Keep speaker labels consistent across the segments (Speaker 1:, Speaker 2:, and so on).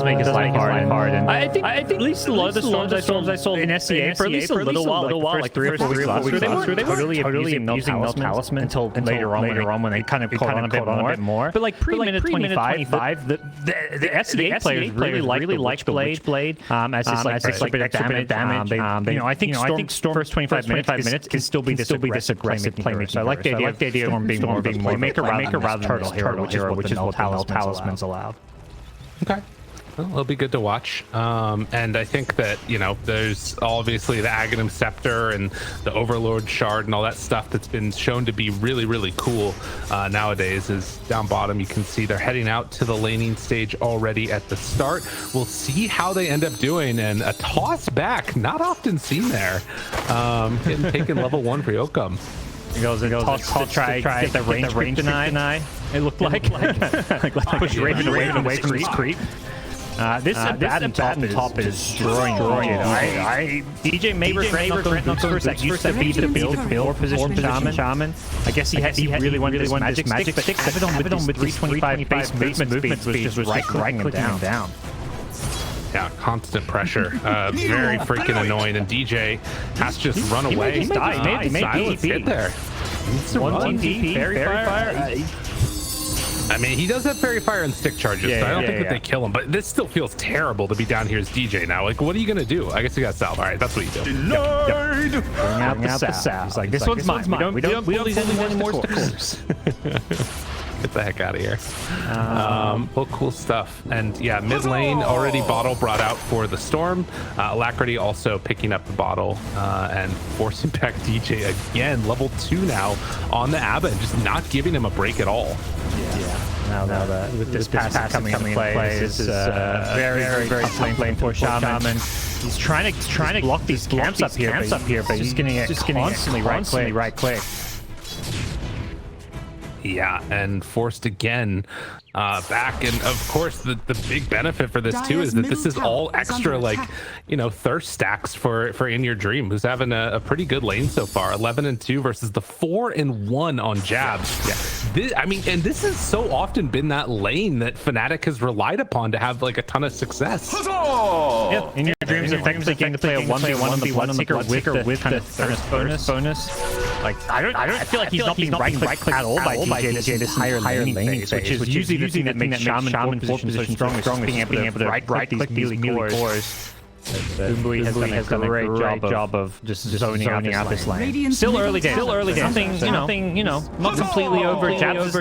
Speaker 1: does make his life hard. And I think at least a lot of the storms I sold in SCA for at least a little while, like 3 or 4 weeks last year, they weren't totally using Mel Talisman until later on when they kind of caught on a bit more. But like pre-minute 25, the SCA players really like the Witchblade as extra bit of damage. I think Storm first 25 minutes can still be this aggressive playmaker. So I like the idea of Storm being more playmaker rather than turtle hero, which is what Talismans allow.
Speaker 2: Okay. Well, it'll be good to watch. And I think that, there's obviously the Aghanim Scepter and the Overlord Shard and all that stuff that's been shown to be really, really cool nowadays. Is down bottom, you can see they're heading out to the laning stage already at the start. We'll see how they end up doing, and a toss back, not often seen there. Getting taken level 1 for Yokum.
Speaker 1: It goes to try get the range deny. It looked like push Raven away from his creep. This Abaddon top is destroying it. DJ may regret not going first. That used to be the build position shaman. I guess he really wanted this magic stick. Abaddon with 325 base movements was just right clicking him down.
Speaker 2: Yeah, constant pressure. Very freaking annoying. And DJ has to just run away.
Speaker 1: He may
Speaker 2: get there.
Speaker 1: One TP, Fairy Fire.
Speaker 2: I mean, he does have Fairy Fire and Stick Charges, so I don't think that they kill him. But this still feels terrible to be down here as DJ now. Like, what are you going to do? I guess you got Salve. All right, that's what you do.
Speaker 1: Denied! Bring out the Salve. He's like, this one's mine. We don't pull these anymore to course.
Speaker 2: Get the heck out of here. Well, cool stuff. And yeah, mid lane already bottle brought out for the Storm. Alacrity also picking up the bottle and forcing back DJ again. Level 2 now on the Abaddon, just not giving him a break at all.
Speaker 1: Now that with this pass coming into play, this is very tough lane for Shaman. He's trying to block these camps up here, but he's just getting constantly right click.
Speaker 2: Yeah, and forced again back. And of course, the big benefit for this too is that this is all extra, thirst stacks for In Your Dream, who's having a pretty good lane so far. 11-2 versus the 4-1 on jabs. And this has so often been that lane that Fnatic has relied upon to have like a ton of success.
Speaker 1: Yeah, In Your Dreams effectively getting to play a 1v1 on the Bloodseeker with kind of bonus. Like I feel like he's not being right click at all by DJ this higher laning phase, which is usually the thing that makes Shaman 4 position strong is being able to right click these melee cores. Boombui has done a great job of just zoning out this lane. Still early days. Nothing, not completely over.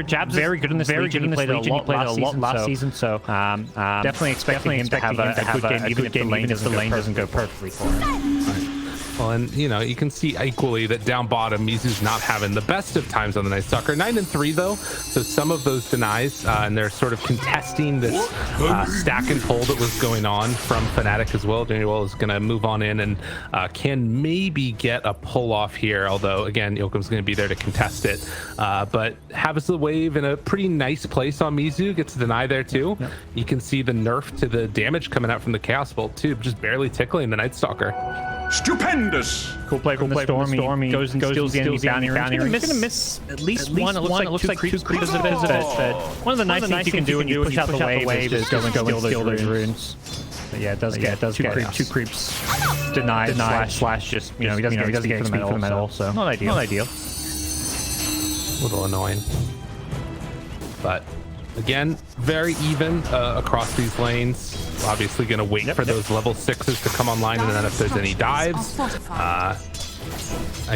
Speaker 1: Jabs very good in this region. He played a lot last season, so definitely expecting him to have a good game, even if the lane doesn't go perfectly for him.
Speaker 2: Well, and you can see equally that down bottom, Mizu's not having the best of times on the Night Stalker. 9-3 though, so some of those denies, and they're sort of contesting this stack and pull that was going on from Fnatic as well. Daniel is going to move on in and can maybe get a pull off here, although again, Yokum's going to be there to contest it. But has the wave in a pretty nice place on Mizu, gets a deny there too. Yep. You can see the nerf to the damage coming out from the Chaos Bolt too, just barely tickling the Night Stalker.
Speaker 3: Stupendous!
Speaker 1: Cool play from the Storm. He goes and steals the enemy bounty. He's gonna miss at least one. It looks like two creeps of it. But one of the nice things you can do when you push out the wave is go and steal those runes. But yeah, it does get two creeps denied slash just he doesn't get for the metal. So not ideal.
Speaker 2: A little annoying, but again, very even across these lanes. Obviously going to wait for those level 6s to come online, and then if there's any dives, I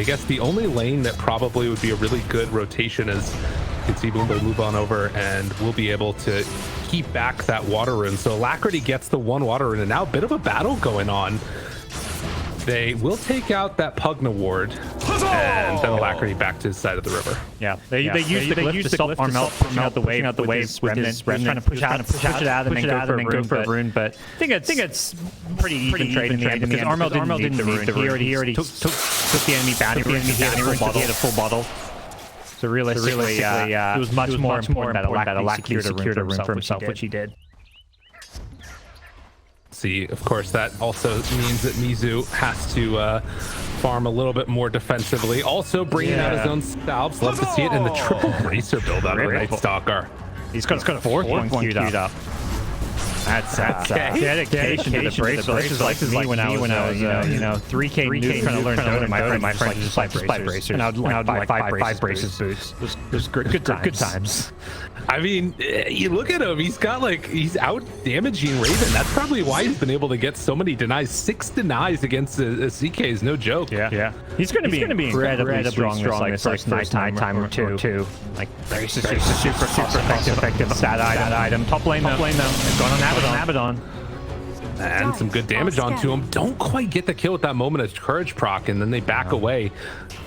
Speaker 2: guess the only lane that probably would be a really good rotation is you can see Boombo move on over, and we'll be able to keep back that water rune. So Alacrity gets the 1 water rune, and now a bit of a battle going on. They will take out that Pugna ward, and then Alacrity back to his side of the river.
Speaker 1: Yeah, they use the glyph to stop Armel pushing out the wave with his remnant, trying to push it out and then go for a rune. But I think it's pretty even trade in the end, because Armel didn't need the rune. He already took the enemy bounty. He had a full bottle. So realistically, it was much more important that Alacrity secured a rune for himself, which he did.
Speaker 2: See, of course, that also means that Mizu has to farm a little bit more defensively. Also bringing out his own salves. Love to see it in the triple bracer build out of Night Stalker.
Speaker 1: He's got a fourth one queued up. That's
Speaker 2: Okay.
Speaker 1: dedication to the bracers. This is like me when I was 3K noob trying to learn Dota. My friends just like bracers, and I'd like five braces boots. It was good times.
Speaker 2: I mean, you look at him, he's out damaging Raven. That's probably why he's been able to get so many denies. 6 denies against a CK is no joke.
Speaker 1: Yeah. He's going to be incredibly strong this first night or two. Like braces are super effective. Sad item. Top lane though. It's going on Abaddon.
Speaker 2: And some good damage onto him. Don't quite get the kill with that moment of courage proc, and then they back away.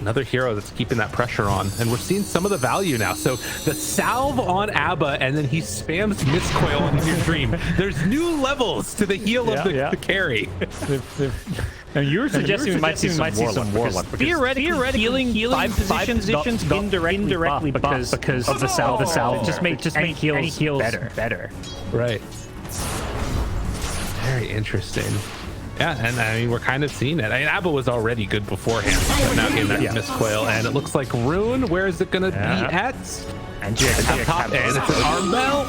Speaker 2: Another hero that's keeping that pressure on, and we're seeing some of the value now. So the salve on Abba, and then he spams Mistcoil on your dream. There's new levels to the heal of the carry.
Speaker 1: And you were suggesting we might see some Warlock. Theoretically, healing 5 positions indirectly because of the salve. It just made heals better.
Speaker 2: Right. Very interesting. Yeah, and I mean, we're kind of seeing it. I mean, Abba was already good beforehand, but now getting that Mistcoil, and it looks like Rune, where is it going to be at?
Speaker 1: And
Speaker 2: top, and it's an Armel.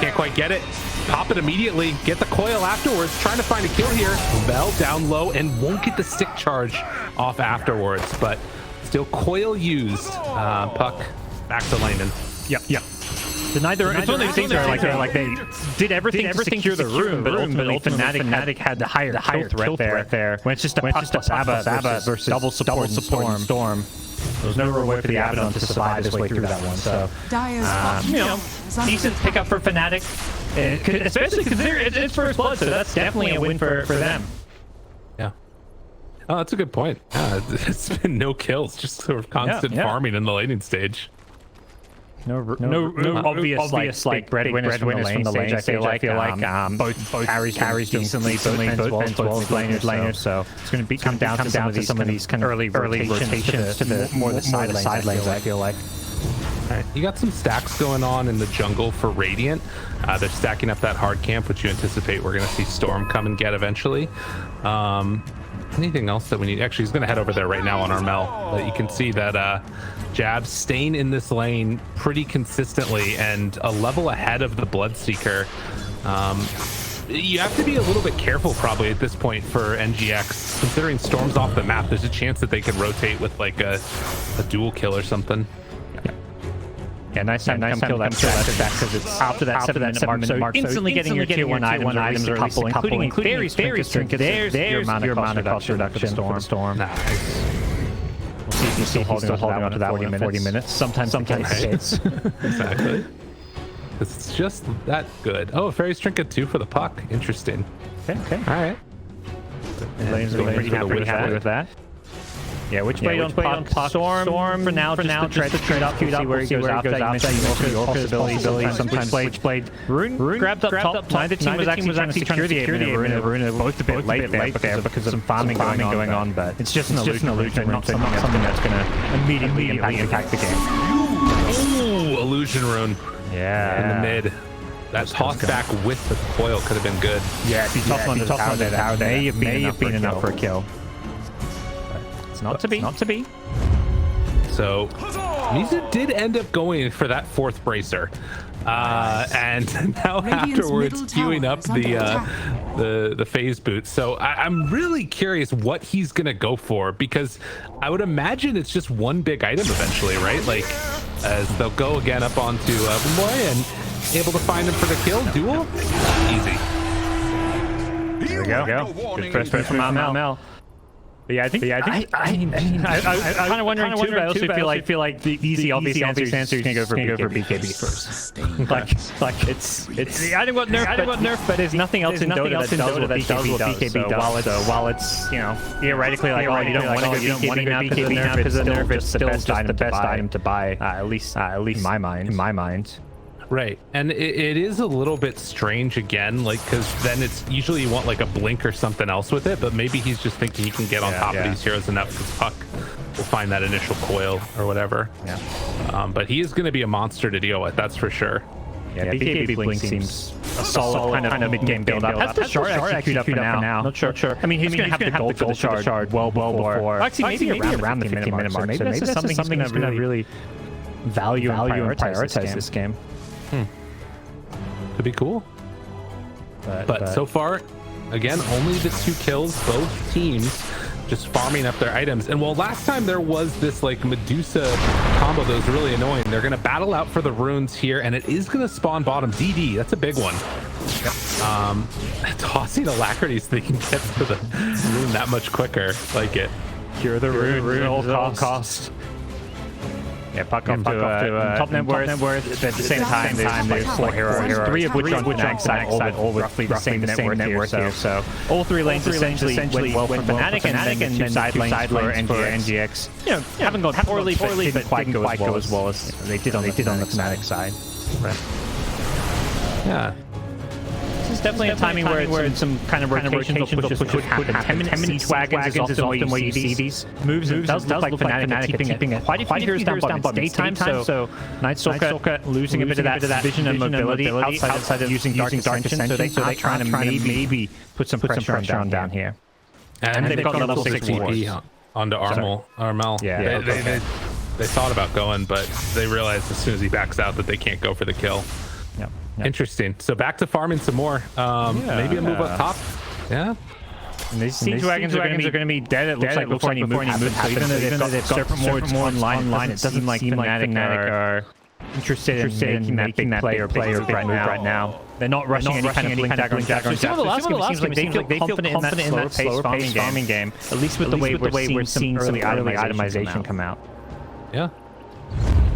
Speaker 2: Can't quite get it. Pop it immediately. Get the coil afterwards. Trying to find a kill here. Bell down low and won't get the stick charge off afterwards, but still coil used. Puck back to Landon.
Speaker 1: Yep. It's one of those things where like they did everything to secure the room, but ultimately Fnatic had the higher kill threat there. When it's just a Puck plus Abba versus double support Storm. There's no real way for the Abaddon to survive his way through that one. So, decent pickup for Fnatic, especially because it's first blood, so that's definitely a win for them.
Speaker 2: Yeah. Oh, that's a good point. Yeah, it's been no kills, just sort of constant farming in the laning stage.
Speaker 1: No obvious like breadwinners from the lane stage. I feel like both carries decently, both laners. So it's going to come down to some of these kind of early rotations to the more the side lanes. I feel like.
Speaker 2: All right, you got some stacks going on in the jungle for Radiant. They're stacking up that hard camp, which you anticipate we're going to see Storm come and get eventually. Anything else that we need? Actually, he's going to head over there right now on Armel. But you can see that Jab staying in this lane pretty consistently and a level ahead of the Bloodseeker. You have to be a little bit careful probably at this point for NGX. Considering Storm's off the map, there's a chance that they could rotate with like a dual kill or something.
Speaker 1: Yeah, nice time kill that because it's after that 7-minute mark. So instantly getting your tier 1 items or a couple, including very trinket. There's your mana cost reduction for Storm.
Speaker 2: Nice.
Speaker 1: We'll see if he's still holding on to that 40 minutes. Sometimes
Speaker 2: Exactly. It's just that good. Oh, Fairy's Trinket 2 for the Puck. Interesting.
Speaker 1: Okay.
Speaker 2: All right.
Speaker 1: Lane's pretty happy with that. Yeah, which way on Puck? Storm for now, just to tread up, see where he goes after. Your possibility. Sometimes played. Rune grabbed up top. Neither team was actually trying to secure the Rune. Both a bit late there because of some farming going on. But it's just an illusion, not something that's going to immediately impact the game.
Speaker 2: Ooh, illusion rune.
Speaker 1: Yeah.
Speaker 2: In the mid. That toss back with the coil could have been good.
Speaker 1: Yeah, if you toss on the tower, that may have been enough for a kill. It's not to be.
Speaker 2: So Misa did end up going for that 4th bracer. And now afterwards queuing up the phase boot. So I'm really curious what he's gonna go for, because I would imagine it's just one big item eventually, right? Like as they'll go again up onto Boy and able to find him for the kill. Duel? Easy.
Speaker 1: There we go. Good press from Armel. But yeah, I think I'm kind of wondering too, but I also feel like the easy obvious answer is gonna go for BKB first. like it's the item got nerfed, but there's nothing else in Dota that does what BKB does. So while it's theoretically like you don't want to go BKB now because of nerf, it's still just the best item to buy, at least in my mind.
Speaker 2: Right, and it is a little bit strange again, like, because then it's usually you want like a blink or something else with it, but maybe he's just thinking he can get on top of these heroes enough because Puck will find that initial coil or whatever. Yeah. But he is going to be a monster to deal with, that's for sure.
Speaker 1: Yeah, BKB blink seems a solid kind of mid-game build-up. Has the shard actually queued up for now? Not sure. I mean, he's going to have the gold for the shard well before. Actually, maybe around the 15-minute mark. So maybe that's something he's going to really value and prioritize this game.
Speaker 2: Could be cool. But so far, again, only the 2 kills, both teams just farming up their items. And while last time there was this like Medusa combo that was really annoying, they're going to battle out for the runes here, and it is going to spawn bottom DD. That's a big one. Tossing Alacrity so they can get to the rune that much quicker. Like it.
Speaker 1: Cure the rune at all cost. Yeah, puck off to top net worth. At the same time, there's 4 heroes, 3 of which on Fnatic side, all with roughly the same net worth here. So all 3 lanes essentially went well for Fnatic, and then the 2 side lanes for NGX. You know, haven't gone poorly, but didn't quite go as well as they did on the Fnatic side. Right.
Speaker 2: Yeah.
Speaker 1: This is definitely a timing where it's some kind of rotations will happen. 10-minute wagons is often where you see these moves. It does look like Fnatic keeping it quite a few heroes down bottom. It's daytime, so Nightstalker losing a bit of that vision and mobility outside of using Dark Ascension, so they are trying to maybe put some pressure on down here.
Speaker 2: And they've got level 6 TP onto Armel.
Speaker 1: Yeah.
Speaker 2: They thought about going, but they realized as soon as he backs out that they can't go for the kill.
Speaker 1: Yep.
Speaker 2: Interesting. So back to farming some more. Maybe a move up top. Yeah.
Speaker 1: And these siege wagons are going to be dead. It looks like before any move happens. So even though they've got Serpent Wards online, it doesn't seem like Fnatic are interested in making that big play right now. They're not rushing any kind of blink dagger on Jack. Some of the last game, it seems like they feel confident in that slower pace farming game. At least with the way we're seeing some early itemization come out.
Speaker 2: Yeah.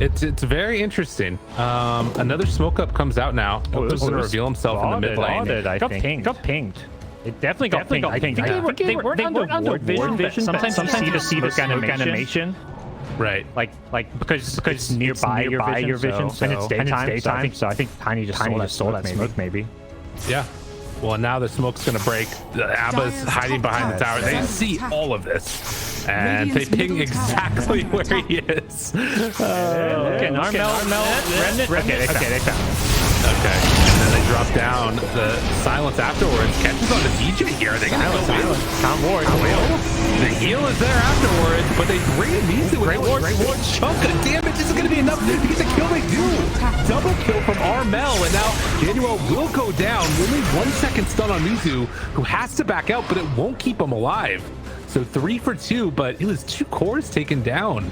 Speaker 2: It's very interesting. Another smoke up comes out now. He's going to reveal himself in the mid lane.
Speaker 1: I think. Got pinged. It definitely got pinged. I think they weren't under ward vision. Sometimes you see this animation.
Speaker 2: Right.
Speaker 1: Like because it's nearby your vision, and it's daytime. So I think Tiny just saw that smoke maybe.
Speaker 2: Yeah. Well, now the smoke's going to break. The Abba's hiding behind the tower. They see all of this. And they ping exactly where he is.
Speaker 1: Okay, Armel, Remnant. Okay, they found him.
Speaker 2: Okay, and then they drop down. The silence afterwards catches on the DJ here. Are they going to go in?
Speaker 1: Count Ward.
Speaker 2: The heal is there afterwards, but they bring it easy with a Great chunk of damage. This is going to be enough to get the kill they do. Double kill from Armel, and now Januel will go down. Only 1 second stun on Mizu, who has to back out, but it won't keep him alive. So 3 for 2, but it was 2 cores taken down.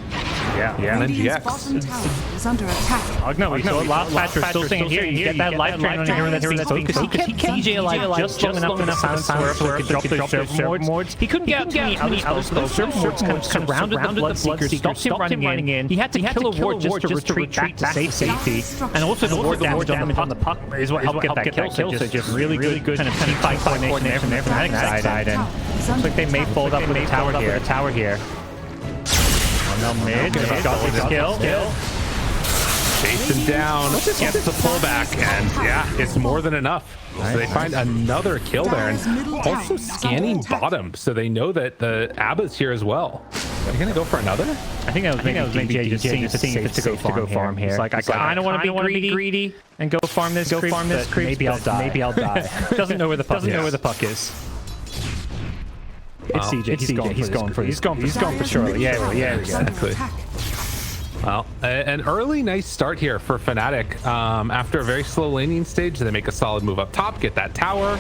Speaker 4: Yeah.
Speaker 2: And then GX.
Speaker 4: Bottom tower is under attack.
Speaker 1: No, we saw last patch. We're still saying here. You get that life train on here that's being spoken. Because he kept DJ alive just long enough to silence so he could drop those serpent wards. He couldn't get any other spells. Those serpent wards kind of surrounded the Bloodseeker, stopped him running in. He had to kill a ward just to retreat back to safety. And also the ward damage on the puck is what helped get that kill. So just really good kind of team fight coordination from their Fnatic side. And looks like they may fold up with the tower here. Armel mid, got the kill.
Speaker 2: Chase him down, gets the pullback, and yeah, it's more than enough. So they find another kill there, and also scanning bottom, so they know that the Abba's here as well. Are you gonna go for another?
Speaker 1: I think that was maybe DJ just seeing if it's to go farm here. It's like I don't want to be greedy and go farm this creep. Maybe I'll die. Doesn't know where the puck is. It's CJ. He's going for Shirley. Yeah.
Speaker 2: Exactly. Well, an early nice start here for Fnatic. After a very slow laning stage, they make a solid move up top, get that tower.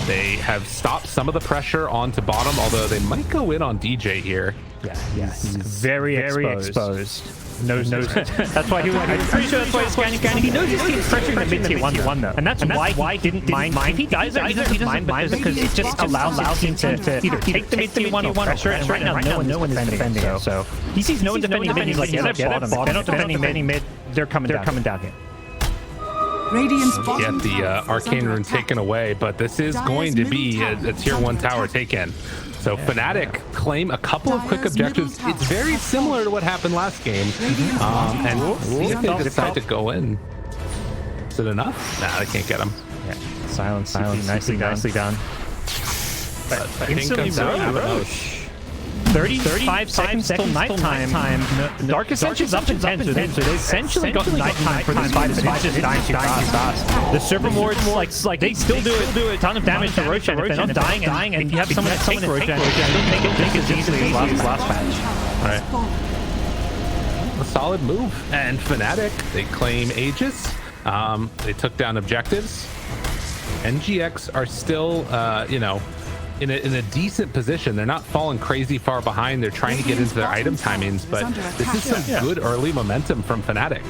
Speaker 2: They have stopped some of the pressure onto bottom, although they might go in on DJ here.
Speaker 1: Yeah. He's very exposed. Knows. That's why he was. I'm pretty sure that's why he's scanning. He knows he's pressuring the mid tier one though, and that's why he didn't mind. If he dies, he doesn't mind because it just allows him to either take the mid tier one or pressure. And right now, no one is defending it. So he sees no one defending mid. He's like, yeah, they're bottom. They're not defending mid. They're coming down here.
Speaker 4: Radiant's
Speaker 2: Get the arcane rune taken away, but this is going to be a tier 1 tower taken. So Fnatic claim a couple of quick objectives. It's very similar to what happened last game. And we'll see if they decide to go in. Is it enough? Nah, they can't get him.
Speaker 1: Yeah. Silence. Nicely done.
Speaker 2: But instantly Roche.
Speaker 1: 35 seconds till nighttime. Dark Ascension's up in 10, so they've essentially got nighttime for this fight. It's just dying too fast. The Serpent Wards, like they still do a ton of damage to Roshan. If they're not dying, and you have someone that takes Roshan, they don't take it as easily as last match.
Speaker 2: Alright. A solid move. And Fnatic, they claim Aegis. They took down objectives. NGX are still, you know, in a decent position. They're not falling crazy far behind. They're trying to get into their item timings, but this is some good early momentum from Fnatic.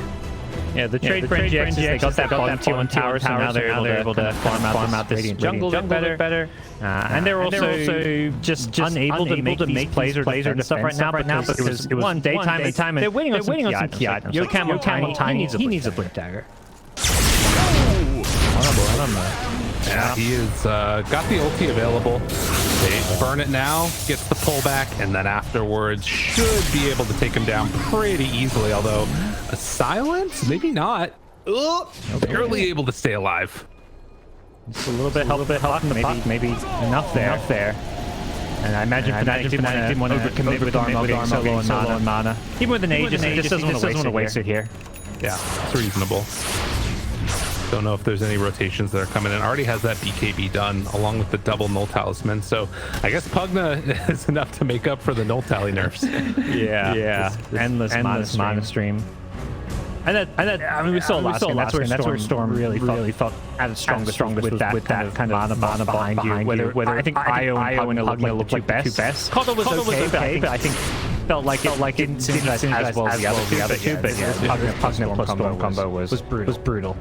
Speaker 1: Yeah, the trade for NGX, they got that bottom tier on tower, so now they're able to farm out this Radiant jungle better. And they're also just unable to make plays or stuff right now because it was one daytime and they're waiting on some key items. He needs a blink dagger.
Speaker 2: Yeah, he is got the ulti available. They burn it now, gets the pullback, and then afterwards should be able to take him down pretty easily. Although a silence, maybe not. Barely able to stay alive.
Speaker 1: Just a little bit help, maybe enough there. And I imagine Fnatic didn't want to overcommit with Armel being solo and mana. Even with an Aegis, he just doesn't want to waste it here.
Speaker 2: Yeah, it's reasonable. Don't know if there's any rotations that are coming in. Already has that BKB done along with the double null talisman. So I guess Pugna is enough to make up for the null tally nerfs.
Speaker 1: Yeah. This endless mana stream. And I mean, we saw last game. That's where Storm really felt at its strongest with that kind of mana behind you. Whether I think Io and Pugna looked like the two best. Kotal was okay, but I think felt like it didn't synergize as well as the other two. But yeah, Pugna plus Storm combo was brutal.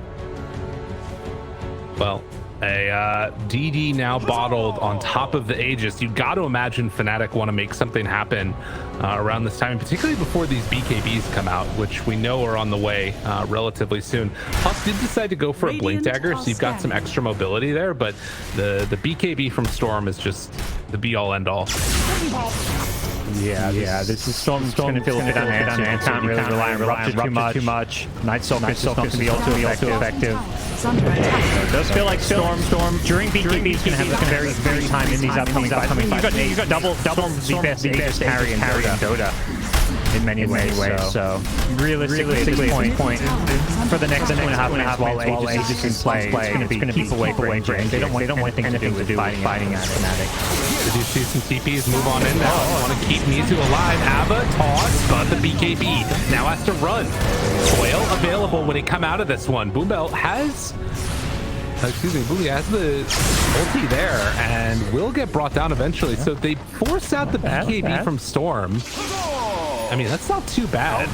Speaker 2: Well, a DD now bottled on top of the Aegis. You got to imagine Fnatic want to make something happen around this time, and particularly before these BKBs come out, which we know are on the way relatively soon. Puck did decide to go for a blink dagger, so you've got some extra mobility there, but the BKB from Storm is just the be-all end-all.
Speaker 1: Yeah, this is Storm's going to feel a bit unanswered. You can't really rely on Rupture too much. Night Stalker is going to be also effective. It does feel like Storm during BKB is going to have a very time in these upcoming fights. You've got double the best carry in Dota in many ways. So realistically, at this point, for the next 2.5 minutes while Aegis can play, it's going to keep away from range. They don't want anything to do with fighting at Fnatic.
Speaker 2: Did you see some TPs move on in now? I want to keep Mizu alive. Abba toss, but the BKB now has to run. Coil available when he come out of this one. Boombell has, Boombell has the ulti there and will get brought down eventually. So they force out the BKB from Storm. I mean, that's not too bad.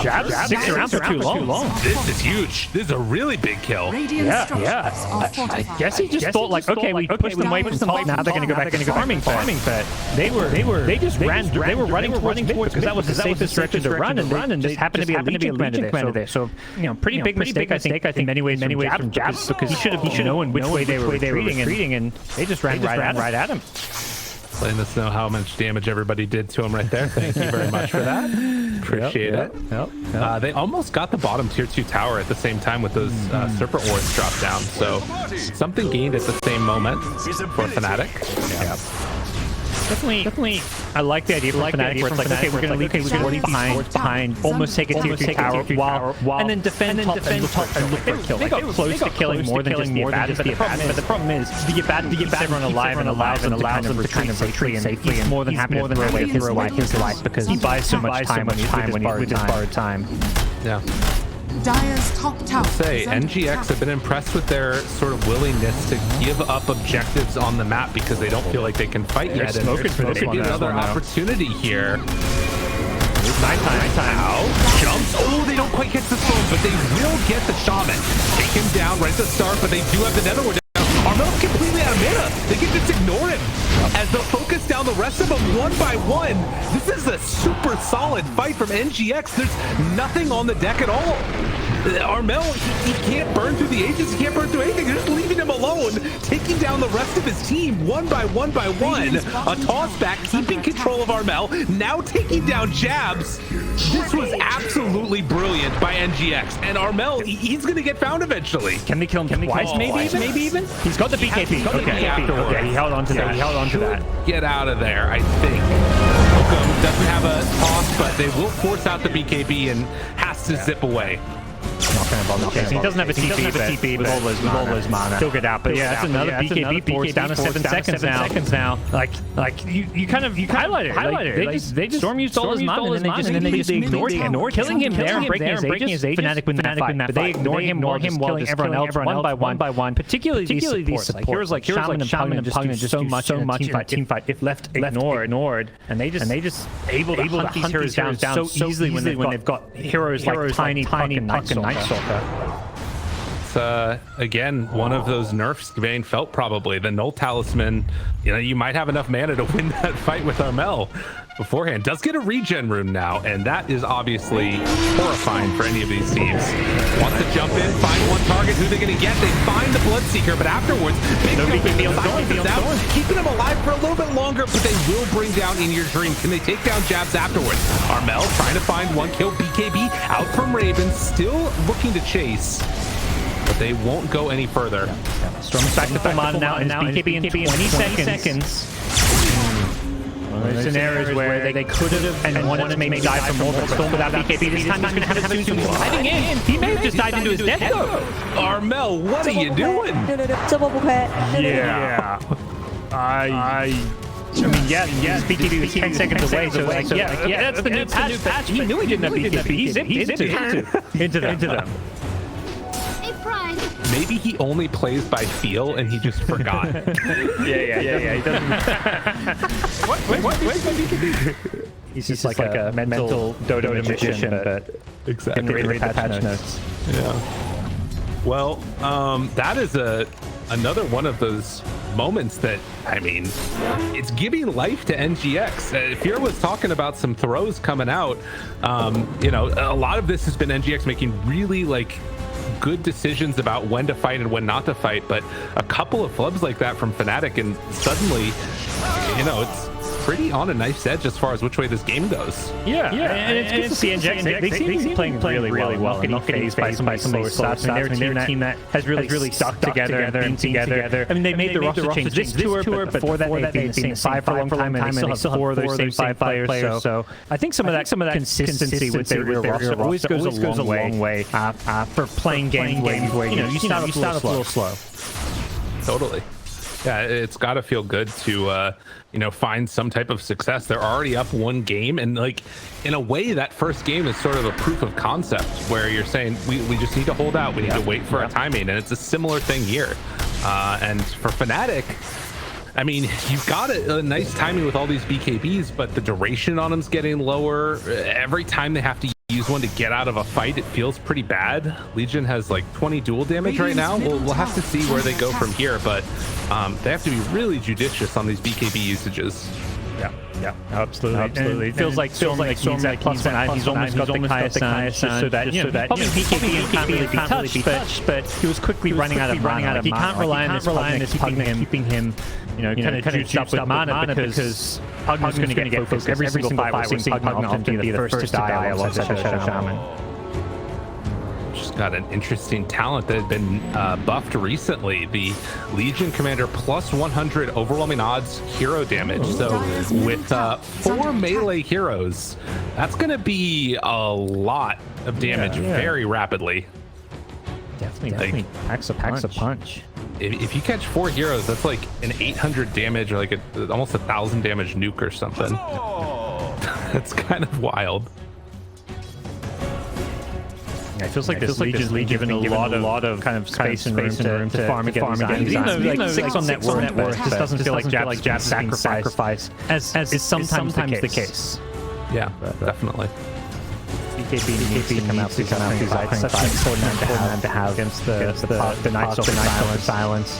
Speaker 1: Jabs sticks around for too long.
Speaker 2: This is huge. This is a really big kill.
Speaker 1: Yeah. I guess he just thought like, okay, we pushed them away from top. Now they're going to go back into farming. But they were running towards because that was the safest stretch to run, and they happened to be a Legion commander there. So pretty big mistake, I think, in many ways from Jabs because he should have known which way they were retreating, and they just ran right at him.
Speaker 2: Letting us know how much damage everybody did to him right there. Thank you very much for that. Appreciate it. They almost got the bottom tier 2 tower at the same time with those Serpent Wards dropped down. So something gained at the same moment for Fnatic.
Speaker 1: Definitely, I like the idea for Fnatic where it's like, okay, we're going to leave behind, almost take a tier 2 tower while and then defend top and look for a kill. They got close to killing more than just the Abaddon, but the problem is the Abaddon keeps everyone alive and allows them to kind of retreat safely, and more than happy to throw away his life because he buys so much time with his borrowed time.
Speaker 2: Yeah.
Speaker 4: Dire's top tower.
Speaker 2: Say NGX have been impressed with their sort of willingness to give up objectives on the map because they don't feel like they can fight yet.
Speaker 1: Smoking for this one.
Speaker 2: Another opportunity here.
Speaker 1: Nighttime.
Speaker 2: Jumps. Oh, they don't quite get the storm, but they will get the shaman. Take him down right at the start, but they do have the Netherward down. Armel's completely out of mana. They can just ignore him as they'll focus down the rest of them one by one. This is a super solid fight from NGX. There's nothing on the deck at all. Armel, he can't burn through the Aegis, he can't burn through anything. They're just leaving him alone, taking down the rest of his team one by one. A toss back, keeping control of Armel, now taking down Jabs. This was absolutely brilliant by NGX, and Armel, he's going to get found eventually.
Speaker 1: Can they kill him twice, maybe even? He's got the BKB. Okay, he held on to that.
Speaker 2: Get out of there, I think. Oakham doesn't have a toss, but they will force out the BKB and has to zip away.
Speaker 1: Not gonna bother chasing. He doesn't have a TP, but with all those mana, still get out. But yeah, that's another BKB force down to 7 seconds now. Like you kind of highlighted. They just Storm used all his mana and then they just ignored him, killing him there and breaking his Aegis. Fnatic win that fight, but they ignored him while killing everyone else one by one. Particularly these supports. Heroes like Shaman and Pugman just do so much in a team fight. If left ignored, and they just able to hunt these heroes down so easily when they've got heroes like Tiny Puck and Night Stalker.
Speaker 2: It's again one of those nerfs being felt probably. The Null Talisman, you might have enough mana to win that fight with Armel beforehand. Does get a regen rune now, and that is obviously horrifying for any of these teams. Wants to jump in, find one target. Who they're going to get? They find the Bloodseeker, but afterwards, keeping him alive for a little bit longer, but they will bring down In Your Dream. Can they take down Jabs afterwards? Armel trying to find one kill. BKB out from Raven, still looking to chase, but they won't go any further.
Speaker 1: Storm's back to full mana now, and BKB in 20 seconds. There's scenarios where they could have and wanted to maybe die from more, but Storm without BKB this time he's going to have it soon. Diving in, he may have just died into his death though.
Speaker 2: Armel, what are you doing?
Speaker 1: Yeah. I mean, yes, BKB was 10 seconds away, so that's the new patch. He knew he didn't have BKB. He's into them.
Speaker 2: Maybe he only plays by feel and he just forgot.
Speaker 1: Yeah. He doesn't. What? He's just like a mental Dota magician, but
Speaker 2: exactly.
Speaker 1: Didn't read the patch notes.
Speaker 2: Yeah. Well, that is another one of those moments that, I mean, it's giving life to NGX. Fear was talking about some throws coming out. A lot of this has been NGX making really good decisions about when to fight and when not to fight, but a couple of flubs like that from Fnatic and suddenly it's pretty on a knife's edge as far as which way this game goes.
Speaker 1: Yeah, and it's good to see NGX. They seem to be playing really well, not getting phased by some slower starts. I mean, they're a team that has really stuck together and been together. I mean, they made the roster change this tour, but before that they've been the same five for a long time, and they still have 4 of those same 5 players. So I think some of that consistency with their roster always goes a long way for playing games where you start off a little slow.
Speaker 2: Totally. Yeah, it's got to feel good to find some type of success. They're already up 1 game, and in a way that first game is sort of a proof of concept where you're saying we just need to hold out, we need to wait for our timing, and it's a similar thing here. And for Fnatic, I mean, you've got a nice timing with all these BKBs, but the duration on them's getting lower. Every time they have to use one to get out of a fight, it feels pretty bad. Legion has 20 dual damage right now. We'll have to see where they go from here, but they have to be really judicious on these BKB usages.
Speaker 1: Yeah, absolutely. It feels like Storm needs that +1. He's almost got the highest so that probably BKB can't really be touched, but he was quickly running out of mana. He can't rely on this Pugman keeping him kind of juiced up with mana because Pugman's going to get focused every single fight. We're seeing Pugman often be the first to die alongside Shaman.
Speaker 2: Just got an interesting talent that had been buffed recently. The Legion Commander +100 overwhelming odds hero damage. So with 4 melee heroes, that's going to be a lot of damage very rapidly.
Speaker 1: Definitely packs a punch.
Speaker 2: If you catch 4 heroes, that's like an 800 damage or almost 1,000 damage nuke or something. That's kind of wild.
Speaker 1: Yeah, it feels like this Legion given a lot of kind of space and room to farm and get designs. Even though 6 on net worth just doesn't feel like Jab's sacrifice as is sometimes the case.
Speaker 2: Yeah, definitely.
Speaker 1: BKB needs to come out because I think such an important to have against the Night Stalker silence.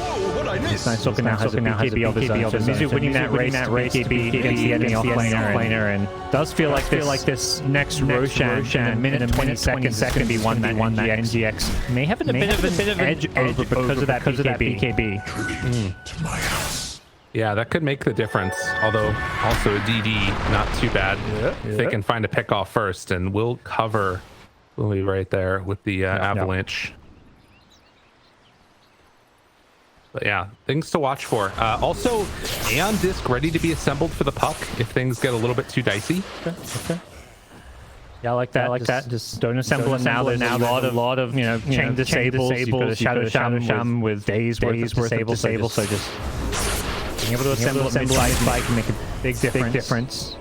Speaker 1: This Night Stalker now has a BKB of his own. So Mizu winning that race BKB against the enemy offlaner, and does feel like this next Roshan in a minute and 20 seconds is going to be one that NGX may have a bit of an edge over because of that BKB.
Speaker 2: Yeah, that could make the difference. Although also a DD, not too bad. If they can find a pick off first, and we'll cover. We'll be right there with the avalanche. But yeah, things to watch for. Also, Aeon Disc ready to be assembled for the puck if things get a little bit too dicey.
Speaker 1: Okay. Yeah, I like that. I like that. Just don't assemble it now. There's a lot of chain disables. You've got a Shadow Sham with days worth of disable. So just being able to assemble it mid-size bike can make a big difference.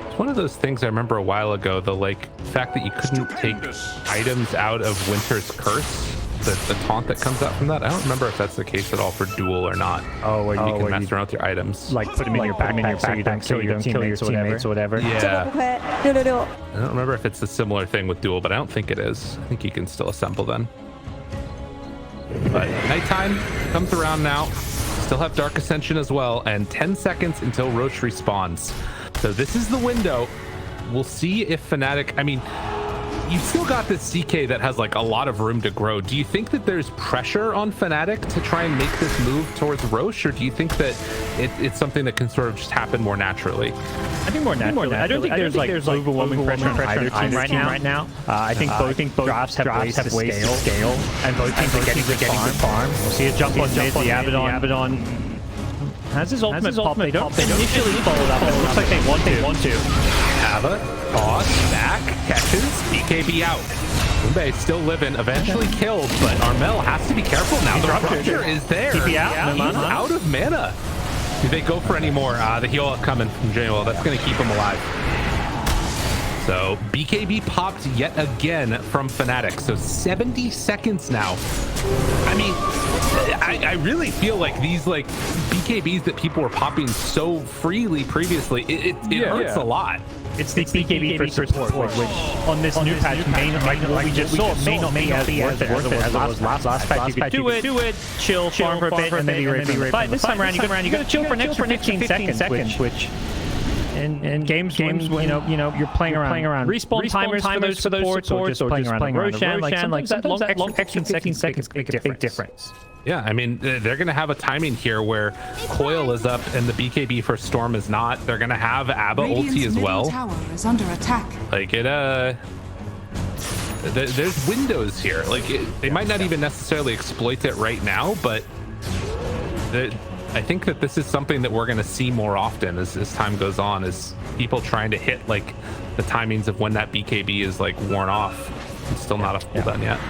Speaker 2: It's one of those things I remember a while ago. The fact that you couldn't take items out of Winter's Curse. The taunt that comes out from that. I don't remember if that's the case at all for duel or not.
Speaker 1: Oh, where
Speaker 2: you can mess around with your items.
Speaker 1: Like put them in your backpack so you don't kill your teammates or whatever.
Speaker 2: Yeah. I don't remember if it's a similar thing with duel, but I don't think it is. I think you can still assemble then. But nighttime comes around now. Still have Dark Ascension as well, and 10 seconds until Roche respawns. So this is the window. We'll see if Fnatic, I mean, you've still got this CK that has like a lot of room to grow. Do you think that there's pressure on Fnatic to try and make this move towards Roche, or do you think that it's something that can sort of just happen more naturally?
Speaker 1: I think more naturally. I don't think there's overwhelming pressure on either team right now. I think both drafts have ways to scale, and both teams are getting the farm. We'll see a jump on mid. The Abaddon has his ultimate pop. They don't initially follow it up. It looks like they want to.
Speaker 2: Ava, toss, back, catches, BKB out. Umbe still living, eventually killed, but Armel has to be careful now. The rupture is there.
Speaker 1: TP out.
Speaker 2: He's out of mana. Do they go for any more? The heal up coming from Januel. That's going to keep him alive. So BKB popped yet again from Fnatic. So 70 seconds now. I mean, I really feel like these BKBs that people were popping so freely previously, it hurts a lot.
Speaker 1: It's the BKB for support, which on this new patch may not, like we just saw, may not be as worth it as it was last patch. You could do it, chill, farm for a bit, and then be ready for the fight. This time around, you got to chill for an extra 15 seconds, which in games when you know you're playing around respawn timers for those supports, or just playing around Roshan, like that long extra 15 seconds make a big difference.
Speaker 2: Yeah, I mean, they're going to have a timing here where Coil is up and the BKB for Storm is not. They're going to have Abba ulti as well.
Speaker 4: Tower is under attack.
Speaker 2: Like there's windows here. Like they might not even necessarily exploit it right now, but I think that this is something that we're going to see more often as time goes on, is people trying to hit like the timings of when that BKB is like worn off. It's still not a full done yet.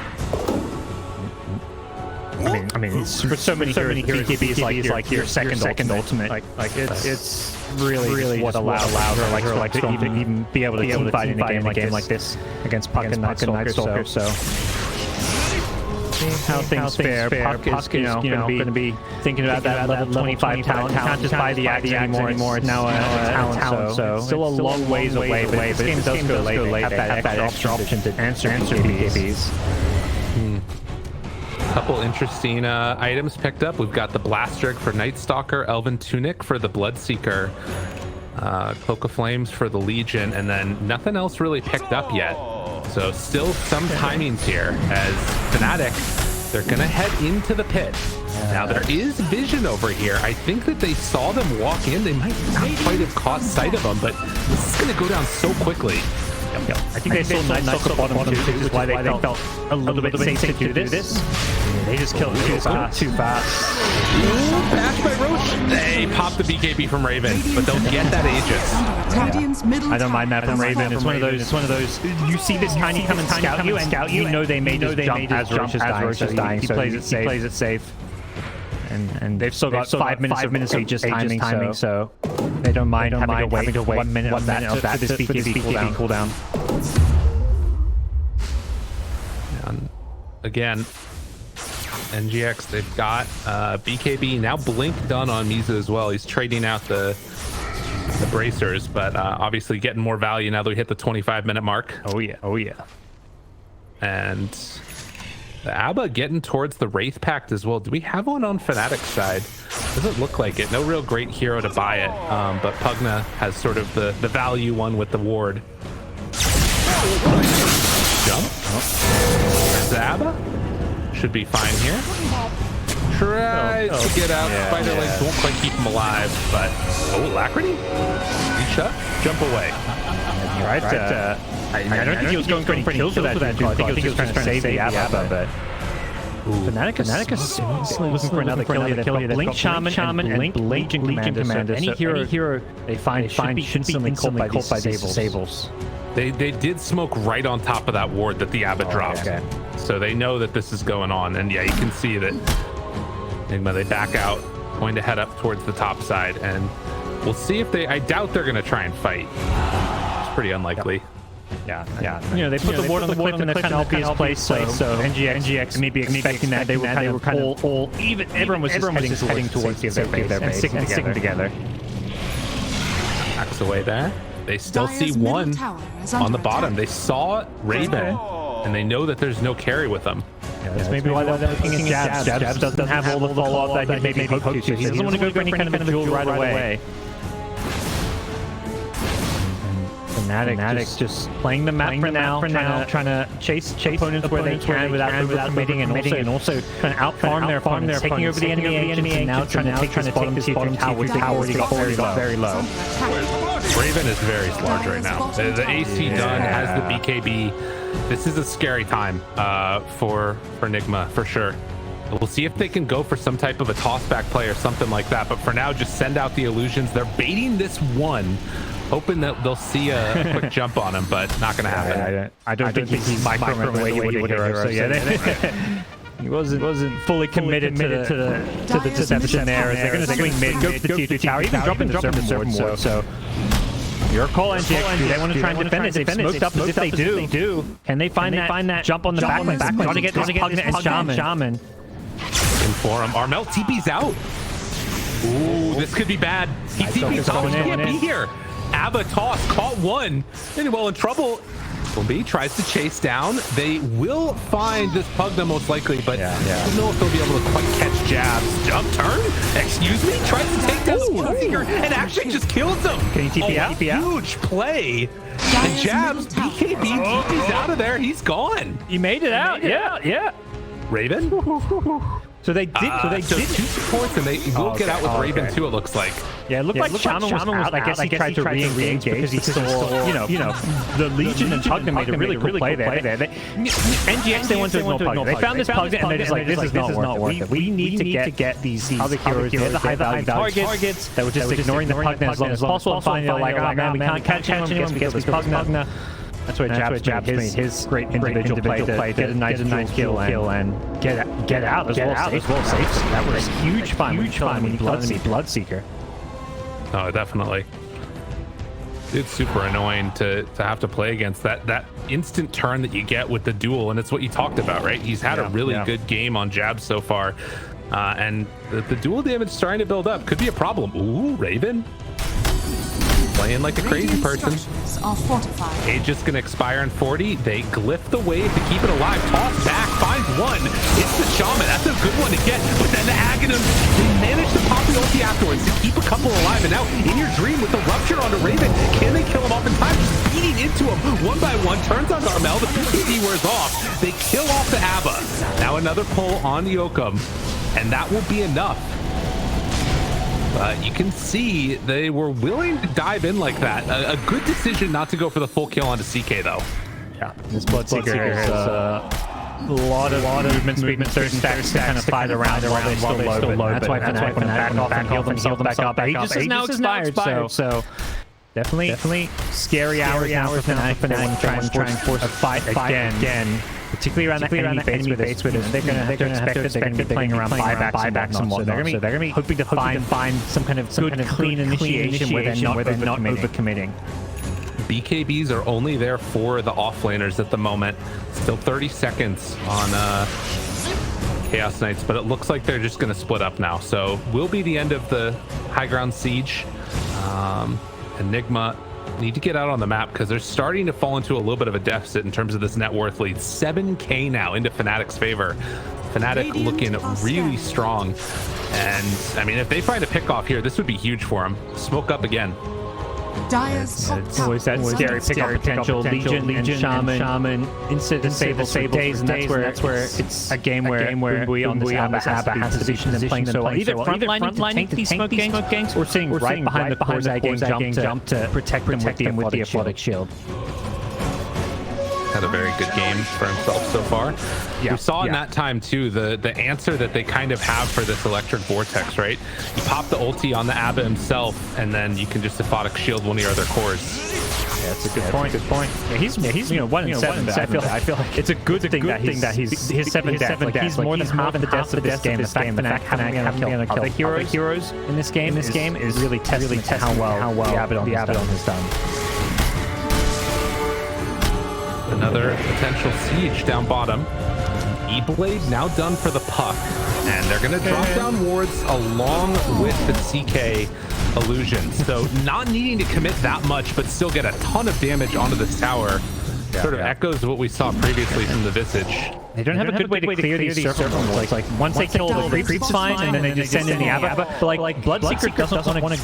Speaker 1: I mean, for so many heroes, BKB is like your second ultimate. Like it's really what allows her like to even be able to fight in a game like this against Puck and Night Stalker. So how things fare. Puck is going to be thinking about that level 25 talent. Can't just buy the axe anymore. It's now a talent. So it's still a long ways away. But this game does go late. Have that extra option to answer BKBs.
Speaker 2: Couple interesting items picked up. We've got the Blastrig for Night Stalker, Elven Tunic for the Bloodseeker, Cloak of Flames for the Legion, and then nothing else really picked up yet. So still some timings here as Fnatic, they're gonna head into the pit. Now there is vision over here. I think that they saw them walk in. They might not quite have caught sight of them, but this is gonna go down so quickly.
Speaker 1: I think they saw Night Stalker bottom too, which is why they felt a little bit safe to do this. They just killed too fast.
Speaker 2: Bash by Roche. They popped the BKB from Raven, but they'll get that Aegis.
Speaker 1: I don't mind that from Raven. It's one of those. You see this tiny come and scout you, and know they made this jump as Roche is dying. He plays it safe. And they've still got 5 minutes of Aegis timing, so they don't mind having to wait 1 minute of that for this BKB cooldown.
Speaker 2: And again, NGX, they've got BKB now Blink done on Mizu as well. He's trading out the bracers, but obviously getting more value now that we hit the 25-minute mark.
Speaker 1: Oh yeah.
Speaker 2: And the Abba getting towards the Wraith Pact as well. Do we have one on Fnatic's side? Doesn't look like it. No real great hero to buy it, but Pugna has sort of the value one with the ward. Jump. There's the Abba. Should be fine here. Tries to get out. Spider legs won't quite keep him alive, but Alacrity. Reach up, jump away.
Speaker 1: I don't think he was going for any kills for that dude. I think he was just trying to save the Abba, but Fnatic is looking for another kill here. They've got Blink Shaman and Blink Legion Commander. Any hero they find should be instantly caught by these disables.
Speaker 2: They did smoke right on top of that ward that the Abaddon dropped.
Speaker 1: Okay.
Speaker 2: So they know that this is going on. And yeah, you can see that Enigma, they back out, going to head up towards the top side. And we'll see if I doubt they're going to try and fight. It's pretty unlikely.
Speaker 1: Yeah. You know, they put the ward on the cliff in the kind of obvious place, so NGX may be expecting that. They were kind of all even. Everyone was just heading towards their base and sticking together.
Speaker 2: Hacks away there. They still see one on the bottom. They saw Raven, and they know that there's no carry with them.
Speaker 1: Yeah, that's maybe why they're looking at Jabs. Jabs doesn't have all the follow-up that he maybe hoped to, so he doesn't want to go for any kind of duel right away. Fnatic just playing the map for now, trying to chase opponents where they can without committing, and also trying to out-farm their opponents, taking over the enemy agents, and now trying to take this bottom tower, which they've already got very low.
Speaker 2: Raven is very large right now. The AC done has the BKB. This is a scary time for Enigma, for sure. We'll see if they can go for some type of a toss-back play or something like that, but for now, just send out the illusions. They're baiting this one, hoping that they'll see a quick jump on him, but not going to happen.
Speaker 1: I don't think he's microing the way he would a hero. So yeah, he wasn't fully committed to the deception there. As they're going to swing mid, go to the T2 tower, even drop in the serpent ward. So your call, NGX. Do they want to try and defend it? They've smoked up as if they do. Can they find that jump on the backline? Trying to get this Pugna and Shaman.
Speaker 2: For him. Armel TP's out. Ooh, this could be bad. He TP's out. He can't be here. Abba toss, caught one. Pretty well in trouble. Bumby tries to chase down. They will find this Pugna most likely, but I don't know if they'll be able to quite catch Jabs. Jump turn? Excuse me? Tries to take down Bloodseeker and actually just kills him.
Speaker 1: Can he TP out?
Speaker 2: Huge play. And Jabs, BKB, TP's out of there. He's gone.
Speaker 1: He made it out. Yeah.
Speaker 2: Raven?
Speaker 1: So they did.
Speaker 2: So two supports, and they will get out with Raven too. It looks like.
Speaker 1: Yeah, it looked like Shaman was out. I guess he tried to re-engage because he saw, you know, the Legion and Pugna made a really cool play there. NGX, they want to ignore Pugna. They found this Pugna, and they're just like, this is not worth it. We need to get these other heroes, the high-value targets that were just ignoring the Pugna as long as possible. And finally, they're like, oh man, we can't catch anyone because we get this Pugna. That's where Jabs made his great individual play to get a nice kill and get out as well. That was a huge find when you Bloodseeker.
Speaker 2: Oh, definitely. It's super annoying to have to play against that instant turn that you get with the duel, and it's what you talked about, right? He's had a really good game on Jabs so far, and the duel damage starting to build up. Could be a problem. Ooh, Raven. Playing like a crazy person. Age just gonna expire in 40. They glyph the wave to keep it alive. Toss back, finds one. It's the Shaman. That's a good one to get. But then the Abaddon, they managed to pop the ulti afterwards to keep a couple alive. And now in your dream with the rupture onto Raven, can they kill him off in time? Just beating into him one by one. Turns on Armel. The PKD wears off. They kill off the Abba. Now another pull on the Oakum, and that will be enough. You can see they were willing to dive in like that. A good decision not to go for the full kill onto CK though.
Speaker 1: Yeah, this Bloodseeker has a lot of movement speed and certain stacks to kind of fight around while they still low. That's why Fnatic back off and heal themselves back up. Aegis is now expired, so definitely scary hours now for Fnatic trying to force a fight again. Particularly around the enemy base with it. They're going to have to expect that they're going to be playing around buybacks and whatnot. So they're going to be hoping to find some kind of clean initiation where they're not overcommitting.
Speaker 2: BKBs are only there for the offlaners at the moment. Still 30 seconds on Chaos Knights, but it looks like they're just going to split up now. So will be the end of the high ground siege. Enigma need to get out on the map because they're starting to fall into a little bit of a deficit in terms of this net worth lead. 7k now into Fnatic's favor. Fnatic looking really strong, and I mean, if they find a pick off here, this would be huge for them. Smoke up again.
Speaker 4: It's
Speaker 1: always that scary pick-up potential. Legion and Shaman instant disable days, and that's where it's a game where we on this Abba has positioned them playing so well. Either frontlining these smoke gangs, or sitting right behind the cores jump to protect them with the Athletic Shield.
Speaker 2: had a very good game for himself so far.
Speaker 1: Yeah,
Speaker 2: We saw in that time too the answer that they kind of have for this electric vortex, right? You pop the ulti on the Abba himself, and then you can just aphotic shield one of your other cores.
Speaker 1: Yeah, it's a good point. Good point. Yeah, he's 1-7. But I feel like it's a good thing that he's his 7 deaths. Like, he's more than half the deaths of this game. The fact that having other heroes in this game is really testament to how well the Abaddon has done.
Speaker 2: Another potential siege down bottom. E-Blade now done for the puck, and they're going to drop down wards along with the CK illusion. So not needing to commit that much, but still get a ton of damage onto this tower. Sort of echoes what we saw previously from the Visage.
Speaker 1: They don't have a good way to clear these circle molds. Like once they kill the creep's fine, and then they just send in the Abba. But like Bloodseeker doesn't want to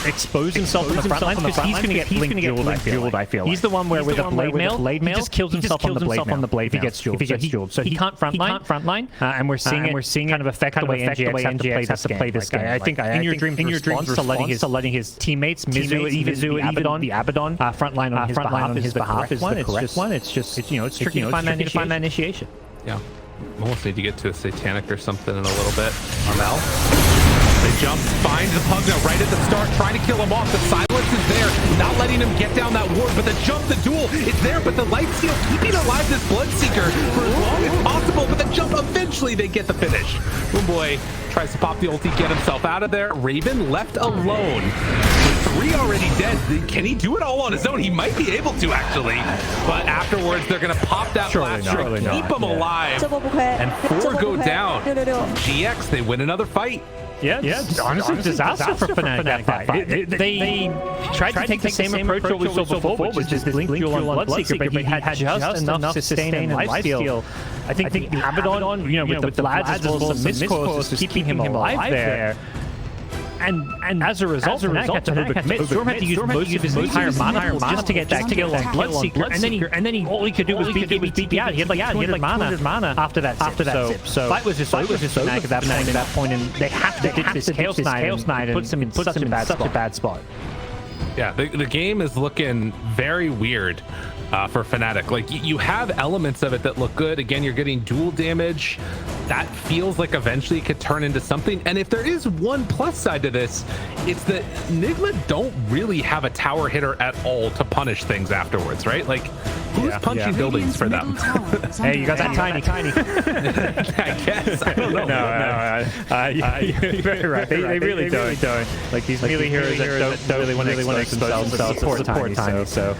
Speaker 1: expose himself on the front line because he's going to get blink-jeweled, I feel like. He's the one where with a blade mail, he just kills himself on the blade if he gets jeweled. So he can't frontline. And we're seeing kind of affect the way NGX has to play this game. I think in your dreams response to letting his teammates, Mizu, even the Abaddon frontline on his behalf is the correct one. It's tricky to find that initiation.
Speaker 2: Yeah, almost need to get to a Satanic or something in a little bit. Armel, they jump, find the Pugna right at the start, trying to kill him off. The silence is there, not letting him get down that ward, but the jump, the duel, it's there, but the light steal keeping alive this Bloodseeker for as long as possible, but the jump, eventually they get the finish. Boomboy tries to pop the ulti, get himself out of there. Raven left alone. With 3 already dead. Can he do it all on his own? He might be able to, actually. But afterwards, they're going to pop that blast string, keep him alive, and 4 go down. GX, they win another fight.
Speaker 1: Yeah, honestly, disaster for Fnatic that fight. They tried to take the same approach that we saw before, which is this blink duel on Bloodseeker, but he had just enough to sustain and lifesteal. I think the Abaddon, with the Vlads as well as some miscoils, is keeping him alive there. And as a result, Fnatic had to overcommit. Storm had to use most of his entire mana pool just to get that kill on Bloodseeker, and then all he could do was beat out. He had like 200 mana after that zip. So fight was just over for Fnatic at that point, and they have to ditch this Chaos Knight and puts him in such a bad spot.
Speaker 2: Yeah, the game is looking very weird for Fnatic. Like, you have elements of it that look good. Again, you're getting dual damage. That feels like eventually it could turn into something. And if there is one plus side to this, it's that Nigma don't really have a tower hitter at all to punish things afterwards, right? Like, who's punching buildings for them?
Speaker 1: Hey, you got that tiny.
Speaker 2: I guess. I don't know.
Speaker 1: You're very right. They really don't. Like, these melee heroes that don't really want to expose themselves support tiny. So,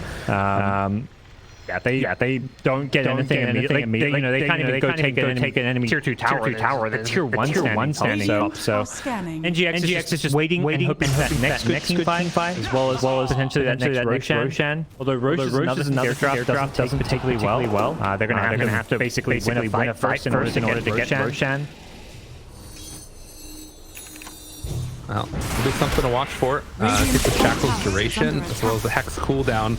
Speaker 1: they don't get anything immediately. They can't even go take an enemy tier 2 tower. The tier 1 standing up. So NGX is just waiting and hoping for that next good team fight, as well as potentially that next Roshan. Although Rosh is another draft doesn't particularly well. They're going to have to basically win a fight first in order to get Roshan.
Speaker 2: Well, it'll be something to watch for. Get the Shackle's duration as well as the Hex cooldown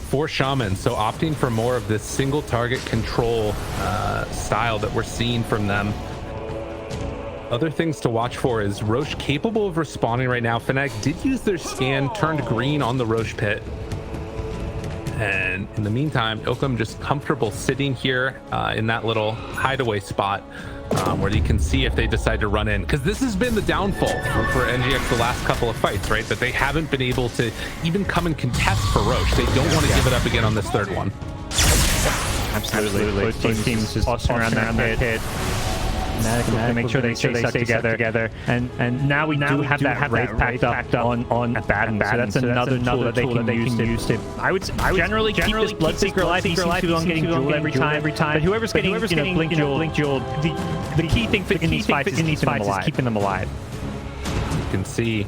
Speaker 2: for Shaman. So opting for more of this single target control style that we're seeing from them. Other things to watch for is Rosh capable of responding right now. Fnatic did use their scan, turned green on the Rosh pit. And in the meantime, Ilkum just comfortable sitting here in that little hideaway spot where you can see if they decide to run in. Because this has been the downfall for NGX the last couple of fights, right? That they haven't been able to even come and contest for Rosh. They don't want to give it up again on this third one.
Speaker 1: Absolutely. Both teams just tossing around that pit. To make sure they stay stuck together. And now we do have that Wraith packed up on Abaddon. So that's another tool that they can use to. I would generally keep this Bloodseeker alive. He seems to be getting jeweled every time. But whoever's getting blink jeweled, the key thing in these fights is keeping them alive.
Speaker 2: You can see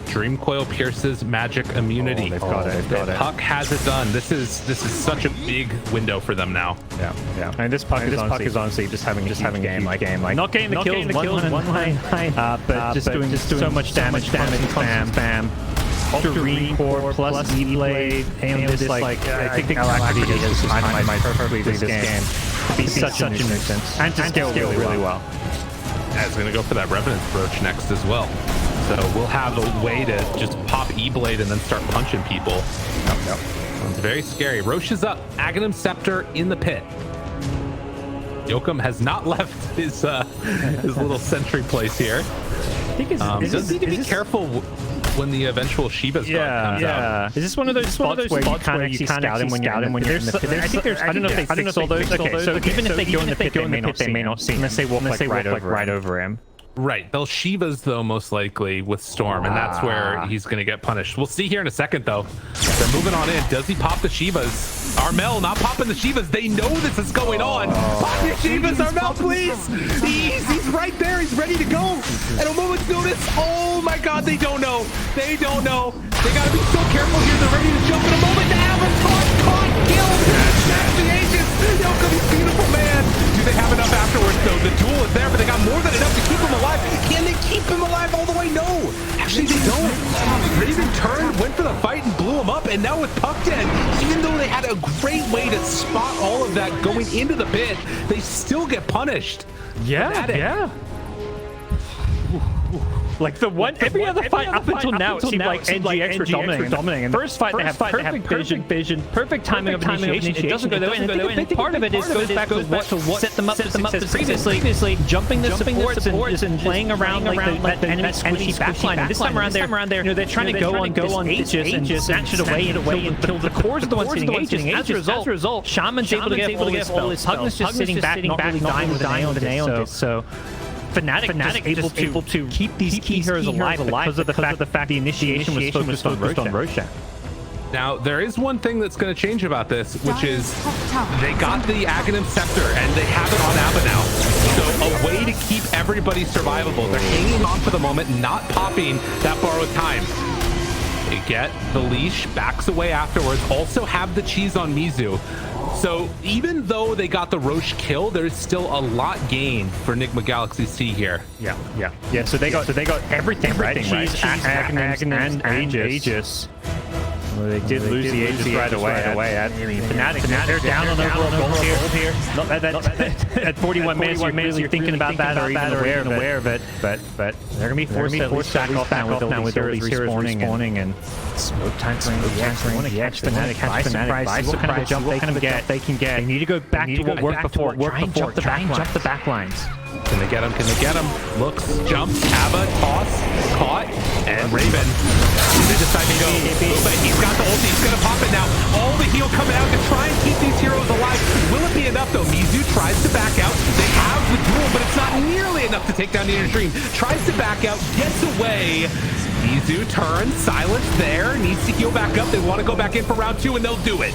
Speaker 2: Dream Coil pierces magic immunity.
Speaker 1: They've got it.
Speaker 2: Puck has it done. This is such a big window for them now.
Speaker 1: Yeah. And this puck is honestly just having a game like not getting the kills one line, but just doing so much damage, spam. Ultra Core plus E-Blade, and this I think Alacrity has just dynamite perfectly this game. To be such a nuisance and to scale really well.
Speaker 2: Yeah, it's gonna go for that Revenant approach next as well. So we'll have a way to just pop E-Blade and then start punching people.
Speaker 1: Yep.
Speaker 2: It's very scary. Roche is up. Aghanim Scepter in the pit. Yoakum has not left his little sentry place here.
Speaker 1: I think
Speaker 2: Does need to be careful when the eventual Shiva's guard comes out.
Speaker 1: Is this one of those spots where you kind of scout him when you're in the pit? I think there's, I don't know if they fix all those. Okay, so even if they go in the pit, they may not see him unless they walk right over him.
Speaker 2: Right, they'll Shivas though most likely with Storm, and that's where he's gonna get punished. We'll see here in a second though. They're moving on in. Does he pop the Shivas? Armel not popping the Shivas. They know this is going on. Pop your Shivas, Armel, please. He's right there. He's ready to go. At a moment's notice. Oh my God, they don't know. They don't know. They gotta be so careful here. They're ready to jump in a moment. They have him caught, killed. That's the Aegis. Yoakum, he's beautiful, man. Do they have enough afterwards though? The duel is there, but they got more than enough to keep him alive. Can they keep him alive all the way? No. Actually, they don't. Raven turned, went for the fight, and blew him up. And now with Puck dead, even though they had a great way to spot all of that going into the pit, they still get punished.
Speaker 1: Yeah. Like every other fight up until now, it seemed like NGX were dominating. And first fight, they have perfect vision, perfect timing of initiation. It doesn't go their way. And I think part of it goes back to what set them up for success previously. Jumping the supports and playing around like that enemy squishy backline. And this time around there, you know, they're trying to go on Aegis and snatch it away and kill the cores of the ones hitting Aegis. As a result, Shaman's able to get all his spells. Hugnus just sitting back, not really dying with a nail on this. So Fnatic able to keep these key heroes alive because of the fact the initiation was focused on Roshan.
Speaker 2: Now, there is one thing that's going to change about this, which is they got the Aghanim Scepter, and they have it on Abba now. So a way to keep everybody survivable. They're hanging on for the moment, not popping that borrowed time. They get the leash, backs away afterwards, also have the cheese on Mizu. So even though they got the Roche kill, there's still a lot gained for NXGSea here.
Speaker 1: Yeah. So they got everything right? Cheese, Aghanim, and Aegis. Well, they did lose the Aegis right away. I mean, Fnatic, they're down on overall goals here. At 41 minutes, you're thinking about that or even aware of it. But they're going to be forced to back off now with all these heroes respawning and smoke time frame. Want to catch Fnatic by surprise. What kind of a jump they can get? They need to go back to what worked before. Try and jump the back lines.
Speaker 2: Can they get him? Looks, jumps, Abba, toss, caught, and Raven. They decide to go. But he's got the ulti. He's going to pop it now. All the heal coming out to try and keep these heroes alive. Will it be enough, though? Mizu tries to back out. They have the duel, but it's not nearly enough to take down the Inner Dream. Tries to back out, gets away. Mizu turns, silence there, needs to heal back up. They want to go back in for round 2, and they'll do it.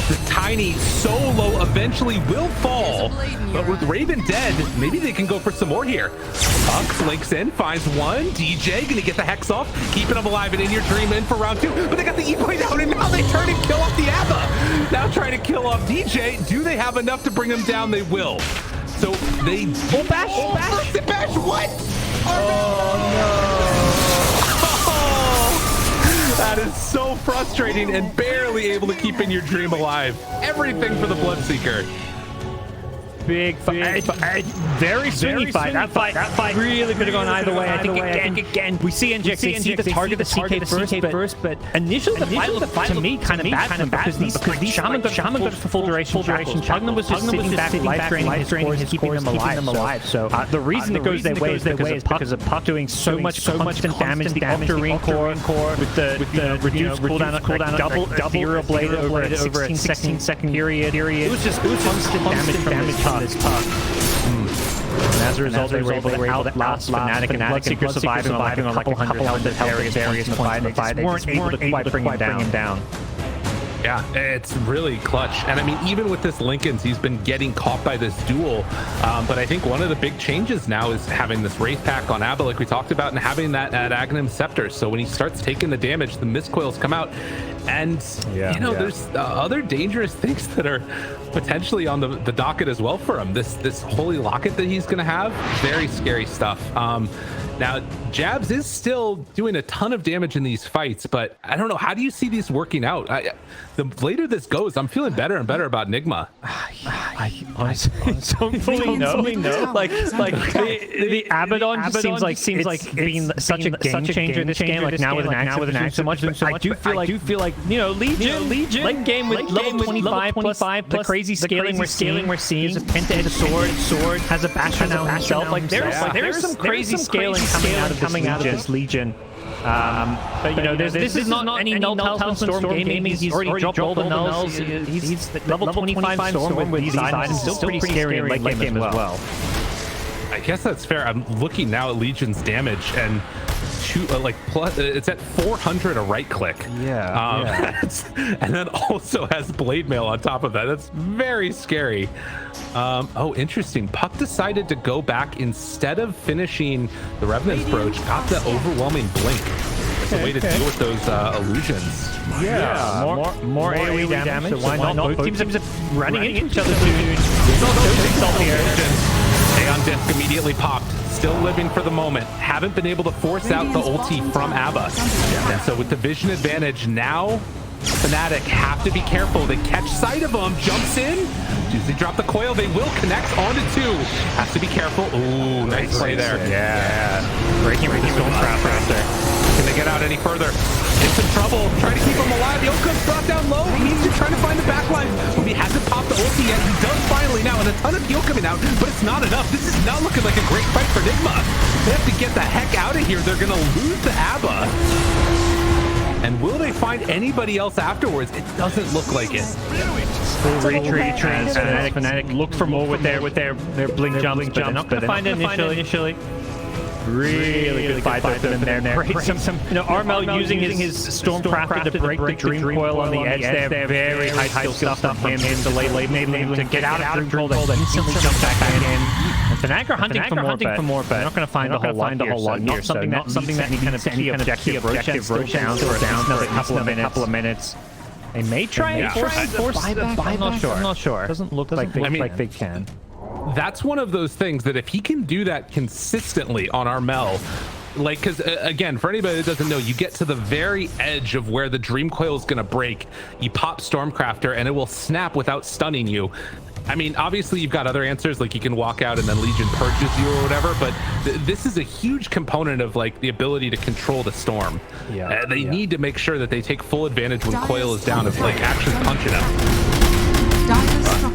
Speaker 2: The Tiny solo eventually will fall, but with Raven dead, maybe they can go for some more here. Pucks links in, finds one. DJ gonna get the Hex off, keeping him alive and in your dream in for round 2, but they got the E-point out, and now they turn and kill off the Abba. Now trying to kill off DJ. Do they have enough to bring him down? They will. So they... Oh, bash, what? Oh, no. That is so frustrating and barely able to keep in your dream alive. Everything for the Bloodseeker.
Speaker 1: Big fight. Very swingy fight. That fight really could have gone either way. I think again, we see NGX. They see the target, the CK first, but initially the fight looked to me kind of bad for them because these Shaman got full duration. Hugnus was just sitting back, life draining his keeping them alive. So the reason it goes their way is because of Puck doing so much constant damage. The Octarine core with the reduced cooldown, double ethereal blade over a 16-second period. It was constant damage from this Puck. And as a result, they were able to outlast Fnatic and Bloodseeker surviving on a couple hundred health at various points in the fight. They weren't able to quite bring him down.
Speaker 2: Yeah, it's really clutch. And I mean, even with this Linken's, he's been getting caught by this duel. But I think one of the big changes now is having this Wraith Pack on Abba, like we talked about, and having that at Aghanim Scepter. So when he starts taking the damage, the Mistcoils come out. And, there's other dangerous things that are potentially on the docket as well for him. This Holy Locket that he's going to have, very scary stuff. Now, Jabs is still doing a ton of damage in these fights, but I don't know. How do you see these working out? The later this goes, I'm feeling better and better about Nigma.
Speaker 1: I honestly don't fully know. Like the Abaddon just seems like being such a game changer in this game. Like now with an axe so much. I do feel like you know Legion late game with level 25 plus the crazy scaling we're seeing. There's a penta sword has a bastion now himself. Like there's some crazy scaling coming out of this Legion. But you know, this is not any null talisman Storm gaming. He's already dropped all the nulls. He's level 25 Storm with these items. Still pretty scary in late game as well.
Speaker 2: I guess that's fair. I'm looking now at Legion's damage and plus it's at 400 a right click. And then also has blade mail on top of that. That's very scary. Oh, interesting. Puck decided to go back instead of finishing the Revenant's Brooch. Got the overwhelming blink as a way to deal with those illusions.
Speaker 1: More AoE damage. So why not? Both teams are running into each other soon.
Speaker 2: Stay on disc immediately popped. Still living for the moment. Haven't been able to force out the ulti from Abba. And so with the vision advantage now, Fnatic have to be careful. They catch sight of him, jumps in. As they drop the coil, they will connect onto 2. Has to be careful. Ooh, nice play there.
Speaker 1: Breaking Storm Trap right there.
Speaker 2: Can they get out any further? In some trouble. Trying to keep him alive. Yoko's brought down low. He needs to try to find the backline. But he hasn't popped the ulti yet. He does finally now, and a ton of heal coming out, but it's not enough. This is not looking like a great fight for Nigma. They have to get the heck out of here. They're going to lose the Abba. And will they find anybody else afterwards? It doesn't look like it.
Speaker 1: Full retreat. Fnatic look for more with their blink jumps, but they're not going to find it initially. Really good fight with them there. Some Armel using his Stormcrafter to break the Dream Coil on the edge there. Very high skill stuff from him to maybe able to get out of Dream Coil and instantly jump back in. And Fnatic are hunting for more, but they're not going to find a whole lot here. Not something that kind of key objective. Roche down for another couple of minutes. They may try and force the buyback. I'm not sure. Doesn't look like they can.
Speaker 2: That's one of those things that if he can do that consistently on Armel, like, because again, for anybody that doesn't know, you get to the very edge of where the Dream Coil is going to break, you pop Stormcrafter and it will snap without stunning you. I mean, obviously you've got other answers, like you can walk out and then Legion purges you or whatever, but this is a huge component of like the ability to control the Storm. They need to make sure that they take full advantage when Coil is down of like actually punching him.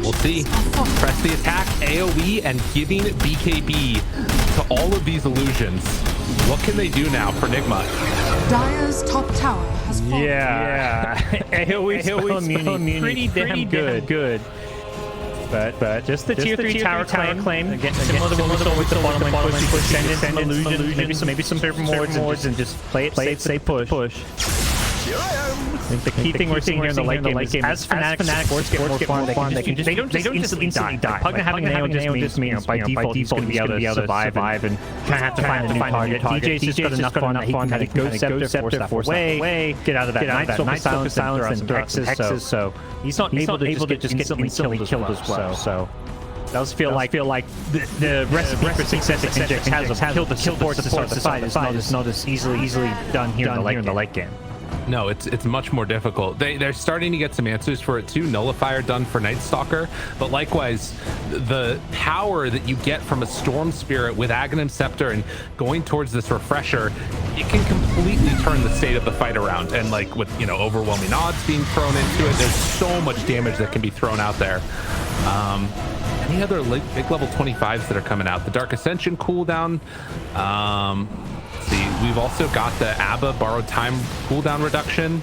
Speaker 2: We'll see. Press the attack, AoE, and giving BKB to all of these illusions. What can they do now for Nigma?
Speaker 4: Dire's top tower has fallen.
Speaker 1: AoE spell immunity. Pretty damn good. But just the tier 3 tower claim. Again, similar to what we saw with the bottom lane push. Send in some illusions, maybe some wards, and just play it safe, push. I think the key thing we're seeing here in the late game is as Fnatic sports get more farm, they don't just instantly die. Pug having an AO just means by default he's going to be able to survive and kind of have to find a new target. DJ's just got enough farm that he can kind of go scepter, force away, get out of that Night Silence and hexes, so he's not able to just get instantly killed as well. So does feel like the recipe for success that NXGSea has killed the supports to start the fight is not as easily done here in the late game.
Speaker 2: No, it's much more difficult. They're starting to get some answers for it too. Nullifier done for Night Stalker, but likewise, the power that you get from a Storm Spirit with Aghanim Scepter and going towards this refresher, it can completely turn the state of the fight around. And like with overwhelming odds being thrown into it, there's so much damage that can be thrown out there. Any other big level 25s that are coming out? The Dark Ascension cooldown. We've also got the Abba borrowed time cooldown reduction,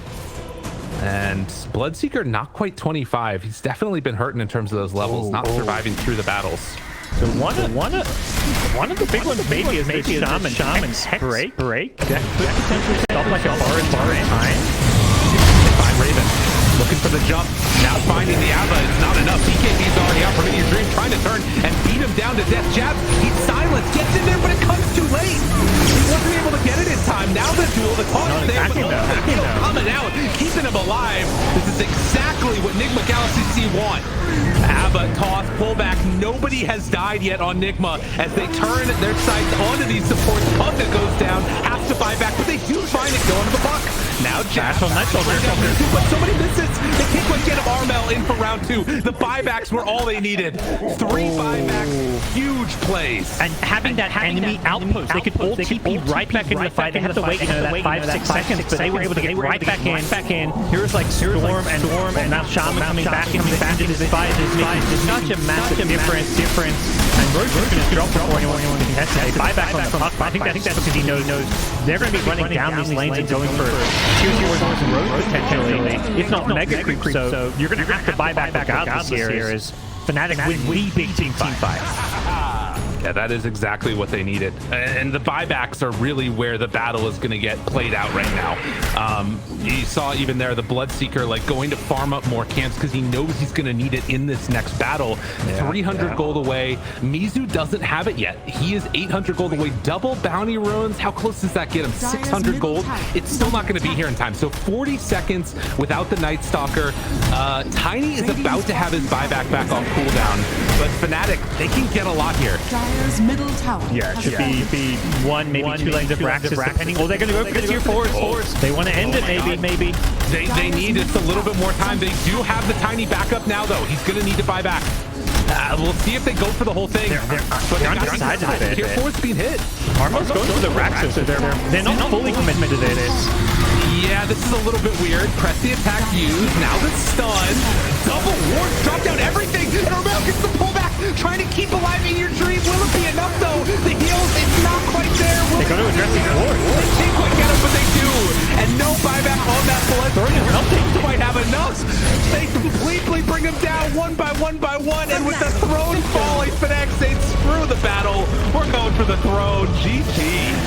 Speaker 2: and Bloodseeker not quite 25. He's definitely been hurting in terms of those levels, not surviving through the battles.
Speaker 1: So one of the big ones maybe is the Shaman's Hex break. That could potentially stop like a borrowed time.
Speaker 2: Find Raven looking for the jump. Now finding the Abba is not enough. BKB's already out from Prometheus Dream, trying to turn and beat him down to death. Jab, he's silenced, gets in there, but it comes too late. He wasn't able to get it in time. Now the duel, the taunts there, but still coming out, keeping him alive. This is exactly what NXGSea want. Abba but toss, pullback. Nobody has died yet on Nigma as they turn their sights onto these supports. Pugga goes down, has to buy back, but they do find it going to the buck. Now Jash on that shoulder, but somebody misses. They can't quite get him. Armel in for round 2. The buybacks were all they needed. 3 buybacks, huge plays.
Speaker 1: And having that enemy outpost, they could ult TP right back into the fight. They have to wait, that 5-6 seconds, but they were able to get right back in. Here's like Storm and now Shaman coming back into this fight. It's such a massive difference. And Roach is going to drop before anyone can contest it. They buy back on the puck. I think that's because he knows they're going to be running down these lanes and going for tier 0s and Roach potentially, if not mega creep. So you're going to have to buy back regardless here as Fnatic win the big team fight.
Speaker 2: Yeah, that is exactly what they needed. And the buybacks are really where the battle is going to get played out right now. You saw even there the Bloodseeker like going to farm up more camps because he knows he's going to need it in this next battle. 300 gold away. Mizu doesn't have it yet. He is 800 gold away. Double bounty ruins. How close does that get him? 600 gold. It's still not going to be here in time. So 40 seconds without the Night Stalker. Tiny is about to have his buyback back on cooldown, but Fnatic, they can get a lot here.
Speaker 4: Middle tower.
Speaker 1: Yeah, it should be one, maybe two lanes of Braxis, depending. Oh, they're going to go for the tier 4s. They want to end it, maybe.
Speaker 2: They need just a little bit more time. They do have the Tiny backup now, though. He's going to need to buy back. We'll see if they go for the whole thing.
Speaker 1: They're undecided a bit.
Speaker 2: Tier 4's being hit.
Speaker 1: Armel's going for the Braxis, so they're not fully committed to this.
Speaker 2: Yeah, this is a little bit weird. Press the attack used. Now the stun. Double ward. Drop down everything. And Armel gets the pullback. Trying to keep alive in your dream. Will it be enough, though? The heals, it's not quite there.
Speaker 1: They got to address these wards.
Speaker 2: They can't quite get him, but they do. And no buyback on that blood. They might have enough. They completely bring him down one by one. And with the throne falling, Fnatic say, screw the battle. We're going for the throne. GG.